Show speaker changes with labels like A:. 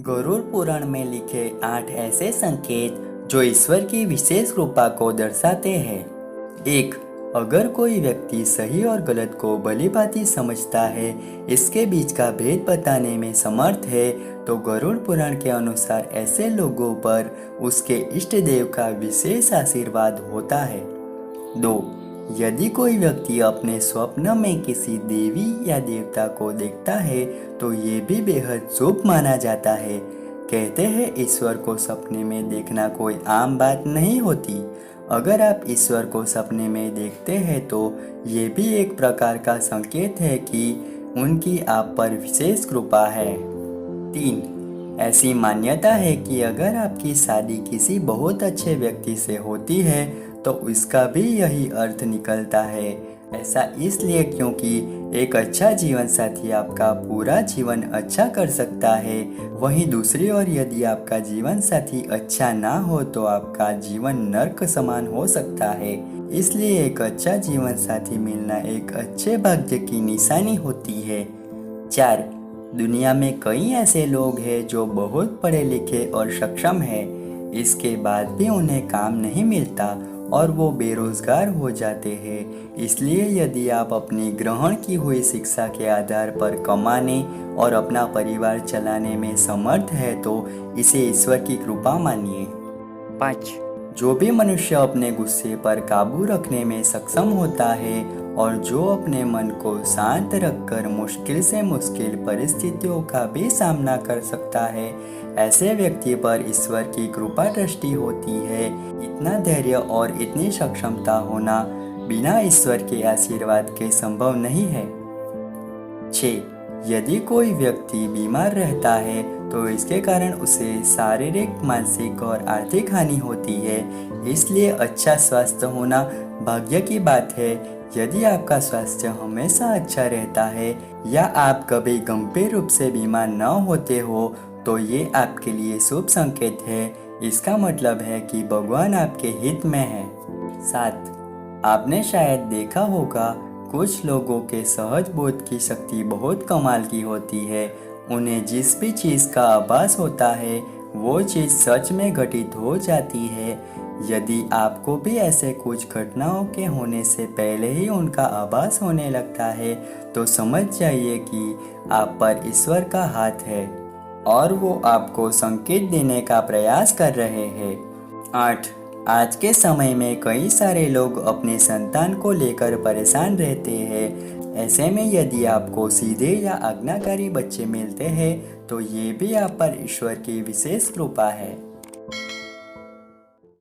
A: गरुड़ पुराण में लिखे 8 ऐसे संकेत जो ईश्वर की विशेष कृपा को दर्शाते हैं। 1. अगर कोई व्यक्ति सही और गलत को भलीभांति समझता है, इसके बीच का भेद बताने में समर्थ है, तो गरुड़ पुराण के अनुसार ऐसे लोगों पर उसके इष्ट देव का विशेष आशीर्वाद होता है। 2. यदि कोई व्यक्ति अपने स्वप्न में किसी देवी या देवता को देखता है, तो ये भी बेहद शुभ माना जाता है। कहते हैं ईश्वर को सपने में देखना कोई आम बात नहीं होती। अगर आप ईश्वर को सपने में देखते हैं तो ये भी एक प्रकार का संकेत है कि उनकी आप पर विशेष कृपा है। 3. ऐसी मान्यता है कि अगर आपकी शादी किसी बहुत अच्छे व्यक्ति से होती है तो इसका भी यही अर्थ निकलता है। ऐसा इसलिए क्योंकि एक अच्छा जीवन साथी आपका पूरा जीवन अच्छा कर सकता है। वहीं दूसरी ओर यदि आपका जीवन साथी अच्छा ना हो तो आपका जीवन नर्क समान हो सकता है। इसलिए एक अच्छा जीवन साथी मिलना एक अच्छे भाग्य की निशानी होती है। 4. दुनिया में कई ऐसे लोग हैं जो बहुत पढ़े लिखे और सक्षम हैं, इसके बाद भी उन्हें काम नहीं मिलता और वो बेरोजगार हो जाते हैं। इसलिए यदि आप अपनी ग्रहण की हुई शिक्षा के आधार पर कमाने और अपना परिवार चलाने में समर्थ है तो इसे ईश्वर की कृपा मानिए। 5. जो भी मनुष्य अपने गुस्से पर काबू रखने में सक्षम होता है और जो अपने मन को शांत रखकर मुश्किल से मुश्किल परिस्थितियों का भी सामना कर सकता है, ऐसे व्यक्ति पर ईश्वर की कृपा दृष्टि होती है। इतना धैर्य और इतनी सक्षमता होना बिना ईश्वर के आशीर्वाद के संभव नहीं है। 6. यदि कोई व्यक्ति बीमार रहता है तो इसके कारण उसे शारीरिक, मानसिक और आर्थिक हानि होती है। इसलिए अच्छा स्वास्थ्य होना भाग्य की बात है। यदि आपका स्वास्थ्य हमेशा अच्छा रहता है या आप कभी गंभीर रूप से बीमार न होते हो तो ये आपके लिए शुभ संकेत है। इसका मतलब है कि भगवान आपके हित में है। 7. आपने शायद देखा होगा कुछ लोगों के सहज बोध की शक्ति बहुत कमाल की होती है। उन्हें जिस भी चीज़ का आभास होता है वो चीज़ सच में घटित हो जाती है। यदि आपको भी ऐसे कुछ घटनाओं के होने से पहले ही उनका आभास होने लगता है तो समझ जाइए कि आप पर ईश्वर का हाथ है और वो आपको संकेत देने का प्रयास कर रहे हैं। 8. आज के समय में कई सारे लोग अपने संतान को लेकर परेशान रहते हैं। ऐसे में यदि आपको सीधे या आज्ञाकारी बच्चे मिलते हैं तो ये भी आप पर ईश्वर की विशेष कृपा है।